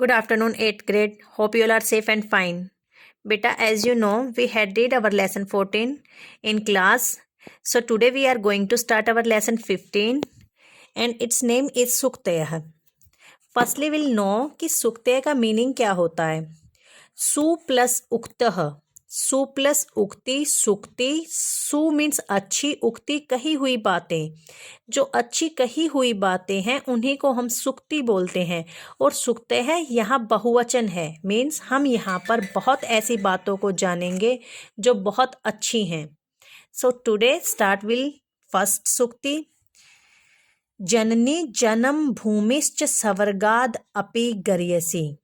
Good afternoon, 8th grade. Hope you all are safe and fine. Beta, as you know, we had read our lesson 14 in class. So today we are going to start our lesson 15 and its name is Suktayah. Firstly, we'll know कि सुक्तय का meaning क्या होता है. सु plus उक्तः, सु plus उक्ति, सुक्ति. सु मीन्स अच्छी, उक्ति कही हुई बातें. जो अच्छी कही हुई बातें हैं उन्हीं को हम सुक्ति बोलते हैं. और सुक्तय है यहाँ बहुवचन है, मीन्स हम यहाँ पर बहुत ऐसी बातों को जानेंगे जो बहुत अच्छी हैं. So today start will first सुक्ति. जननी जन्म भूमिश्च स्वर्गाद अपि गर्यसि.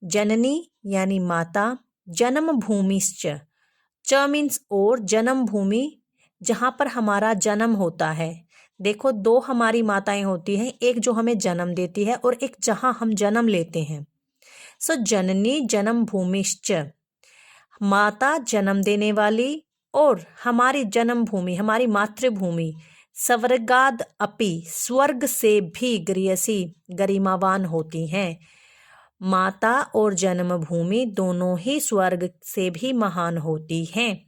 जननी यानी माता, जन्म भूमिश्च, च मीन्स और, जन्म भूमि जहाँ पर हमारा जन्म होता है. देखो, दो हमारी माताएं होती हैं, एक जो हमें जन्म देती है और एक जहाँ हम जन्म लेते हैं. सो जननी जन्म भूमिश्च, माता जन्म देने वाली, और हमारी जन्म भूमि हमारी मातृभूमि. स्वर्गाद अपि, स्वर्ग से भी, गृहसी गरिमावान होती हैं. माता और जन्मभूमि दोनों ही स्वर्ग से भी महान होती हैं.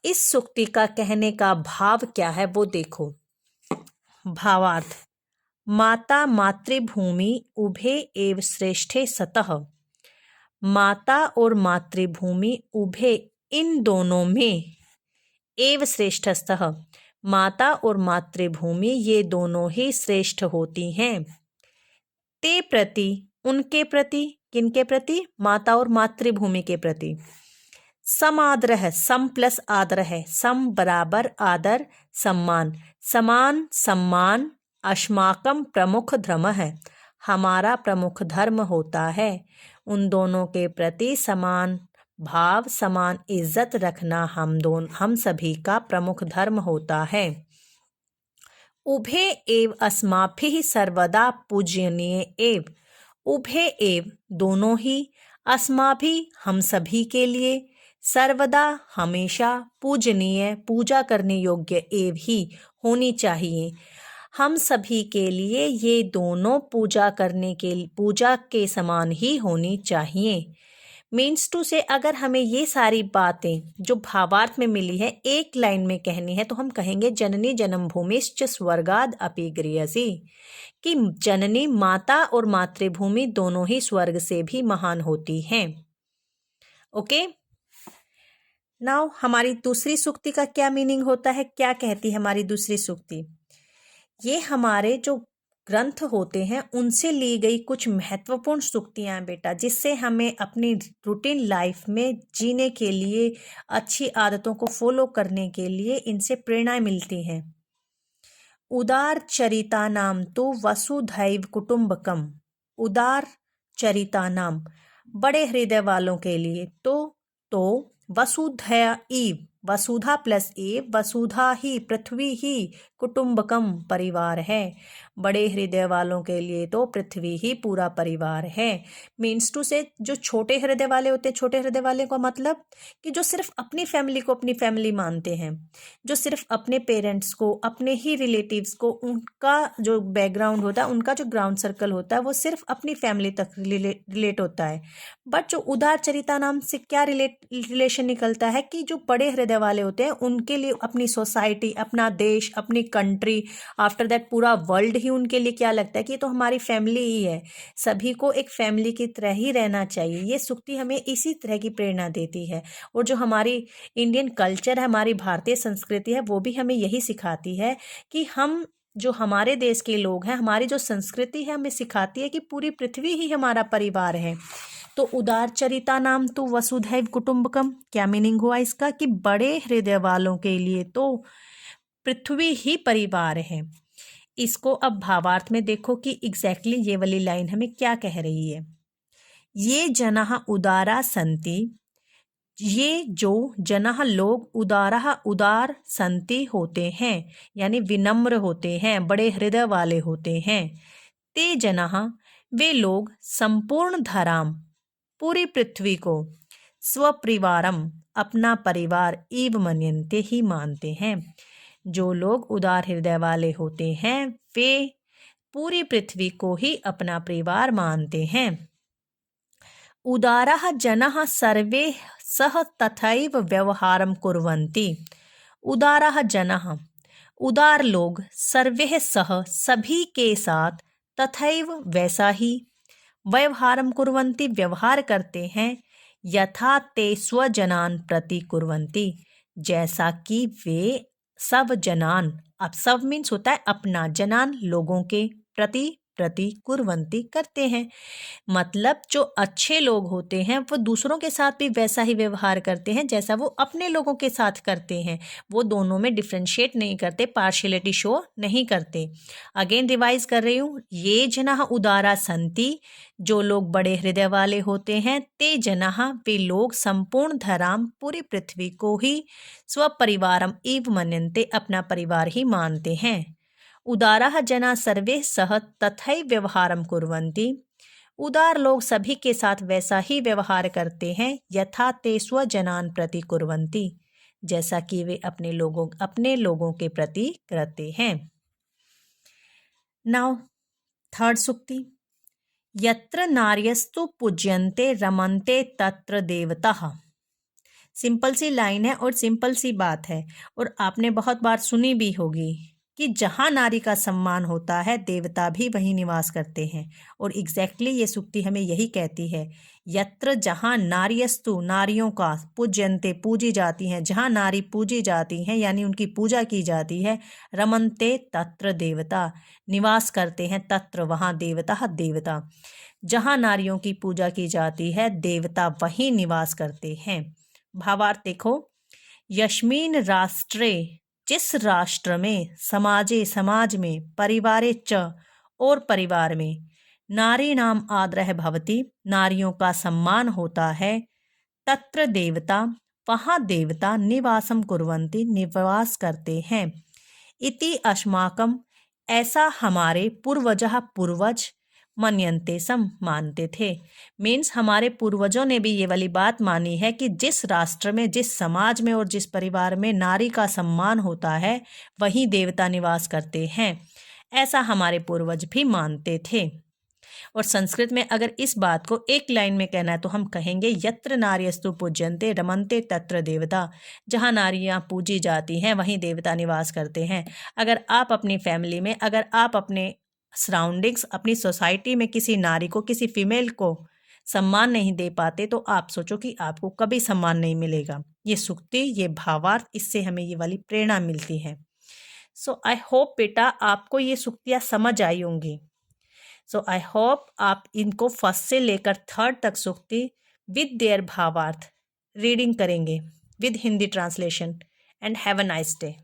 इस सुक्ति का कहने का भाव क्या है वो देखो. भावार्थ. माता मातृभूमि उभे एव श्रेष्ठे सतः. माता और मातृभूमि उभे इन दोनों में, एव श्रेष्ठस्तः, माता और मातृभूमि ये दोनों ही श्रेष्ठ होती हैं. ते प्रति, उनके प्रति, किनके प्रति? माता और मातृभूमि के प्रति. समादर है, सम प्लस आदर है, सम बराबर, आदर सम्मान. समान सम्मान अस्माकम प्रमुख धर्म है, हमारा प्रमुख धर्म होता है. उन दोनों के प्रति समान भाव, समान इज्जत रखना हम सभी का प्रमुख धर्म होता है. उभे एव अस्माभिः सर्वदा पूजनीय एव. उभे एव दोनों ही, अस्माभि हम सभी के लिए, सर्वदा हमेशा, पूजनीय पूजा करने योग्य एव ही होनी चाहिए. हम सभी के लिए ये दोनों पूजा के समान ही होनी चाहिए. मीन्स टू से, अगर हमें ये सारी बातें जो भावार्थ में मिली है एक लाइन में कहनी है तो हम कहेंगे जननी जन्मभूमिश्च स्वर्गाद अपि गृहसि, कि जननी माता और मातृभूमि दोनों ही स्वर्ग से भी महान होती हैं. ओके, नाउ हमारी दूसरी सूक्ति का क्या मीनिंग होता है, क्या कहती है हमारी दूसरी सूक्ति. ये हमारे जो ग्रंथ होते हैं उनसे ली गई कुछ महत्वपूर्ण सूक्तियां बेटा, जिससे हमें अपनी रूटीन लाइफ में जीने के लिए, अच्छी आदतों को फॉलो करने के लिए इनसे प्रेरणा मिलती हैं. उदार चरिता नाम तो वसुधैव कुटुंबकम. उदार चरिता नाम, बड़े हृदय वालों के लिए, तो वसुधैव, वसुधा प्लस ए, वसुधा ही, पृथ्वी ही, कुटुंबकम परिवार है. बड़े हृदय वालों के लिए तो पृथ्वी ही पूरा परिवार है. मीन्स टू से, जो छोटे हृदय वाले होते हैं, छोटे हृदय वाले का मतलब कि जो सिर्फ अपनी फैमिली को अपनी फैमिली मानते हैं, जो सिर्फ अपने पेरेंट्स को, अपने ही रिलेटिव्स को, उनका जो बैकग्राउंड होता है, उनका जो ग्राउंड सर्कल होता है वो सिर्फ अपनी फैमिली तक रिलेट होता है. बट जो उदार चरिता नाम से क्या रिलेशन निकलता है कि जो बड़े हृदय वाले होते हैं उनके लिए अपनी सोसाइटी, अपना देश, अपनी कंट्री, आफ्टर दैट पूरा वर्ल्ड ही उनके लिए क्या लगता है कि ये तो हमारी फैमिली ही है. सभी को एक फैमिली की तरह ही रहना चाहिए. ये सूक्ति हमें इसी तरह की प्रेरणा देती है. और जो हमारी इंडियन कल्चर है, हमारी भारतीय संस्कृति है, वो भी हमें यही सिखाती है कि हम जो हमारे देश के लोग हैं, हमारी जो संस्कृति है हमें सिखाती है कि पूरी पृथ्वी ही हमारा परिवार है. तो उदार चरिता नाम तो वसुधैव कुटुंबकम, क्या मीनिंग हुआ इसका कि बड़े हृदय वालों के लिए तो पृथ्वी ही परिवार है. इसको अब भावार्थ में देखो कि एग्जैक्टली ये वाली लाइन हमें क्या कह रही है. ये जनाः उदारा संति, ये जो जनाः लोग, उदारा उदार, संति होते हैं यानी विनम्र होते हैं, बड़े हृदय वाले होते हैं. ते जनाः वे लोग, संपूर्ण धराम पूरी पृथ्वी को, स्वपरिवारम अपना परिवार, इव मन्यन्ते ही मानते हैं. जो लोग उदार हृदय वाले होते हैं वे पूरी पृथ्वी को ही अपना परिवार मानते हैं. उदारः जनः सर्वे सह तथैव व्यवहारं कुर्वन्ति। उदारः जनः, उदार लोग, सर्वे सह सभी के साथ, तथैव वैसा ही, व्यवहारं कुर्वन्ति व्यवहार करते हैं, यथा ते स्वजनान् प्रति कुर्वन्ति जैसा कि वे सब जनान, अब सब मीन्स होता है अपना, जनान लोगों के, प्रति कुर्वन्ति करते हैं। मतलब जो अच्छे लोग होते हैं वो दूसरों के साथ भी वैसा ही व्यवहार करते हैं जैसा वो अपने लोगों के साथ करते हैं। वो दोनों में डिफ्रेंशिएट नहीं करते, पार्शियलिटी शो नहीं करते। अगेन रिवाइज कर रही हूँ। ये जनाः उदारा संति, जो लोग बड़े हृदय वाले होते हैं, ते जनाः वे लोग, संपूर्ण धराम पूरी पृथ्वी को ही, स्वपरिवारम इव मन्यन्ते अपना परिवार ही मानते हैं। उदाराः जनाः सर्वे सह तथैव व्यवहारं कुर्वन्ति, उदार लोग सभी के साथ वैसा ही व्यवहार करते हैं, यथा ते स्वजनान् प्रति कुर्वन्ति जैसा कि वे अपने लोगों के प्रति करते हैं। नाउ थर्ड सूक्ति। यत्र नार्यस्तु पूज्यन्ते रमन्ते तत्र देवताः। सिंपल सी लाइन है और सिंपल सी बात है और आपने बहुत बार सुनी भी होगी कि जहाँ नारी का सम्मान होता है देवता भी वहीं निवास करते हैं। और एग्जैक्टली ये सूक्ति हमें यही कहती है। यत्र, जहाँ नार्यस्तु, नारियों का, पूज्यन्ते पूजी जाती हैं, जहाँ नारी पूजी जाती हैं यानी उनकी पूजा की जाती है, रमन्ते तत्र देवता, निवास करते हैं, तत्र वहाँ, देवता देवता, जहाँ नारियों की पूजा की जाती है देवता वहीं निवास करते हैं। भावार्थ देखो। यस्मिन् राष्ट्रे, जिस राष्ट्र में, समाजे समाज में, परिवारे च और परिवार में, नारी नाम आदरः भवति नारियों का सम्मान होता है, तत्र देवता वहाँ देवता निवासम कुर्वन्ति निवास करते हैं। इति अस्माकम ऐसा हमारे पूर्वजः पूर्वज मन्यन्ते सम मानते थे। मीन्स हमारे पूर्वजों ने भी ये वाली बात मानी है कि जिस राष्ट्र में, जिस समाज में और जिस परिवार में नारी का सम्मान होता है वहीं देवता निवास करते हैं, ऐसा हमारे पूर्वज भी मानते थे। और संस्कृत में अगर इस बात को एक लाइन में कहना है तो हम कहेंगे यत्र नार्यस्तु पूज्यन्ते रमन्ते तत्र देवता। जहाँ नारियाँ पूजी जाती हैं वहीं देवता निवास करते हैं। अगर आप अपनी फैमिली में, अगर आप अपने सराउंडिंग्स, अपनी सोसाइटी में किसी नारी को, किसी फीमेल को सम्मान नहीं दे पाते तो आप सोचो कि आपको कभी सम्मान नहीं मिलेगा। ये सूक्ति, ये भावार्थ, इससे हमें ये वाली प्रेरणा मिलती है। सो आई होप बेटा आपको ये सूक्तियाँ समझ आई होंगी। सो आई होप आप इनको फर्स्ट से लेकर थर्ड तक सूक्ति विद देयर भावार्थ रीडिंग करेंगे with Hindi translation. And have a nice day.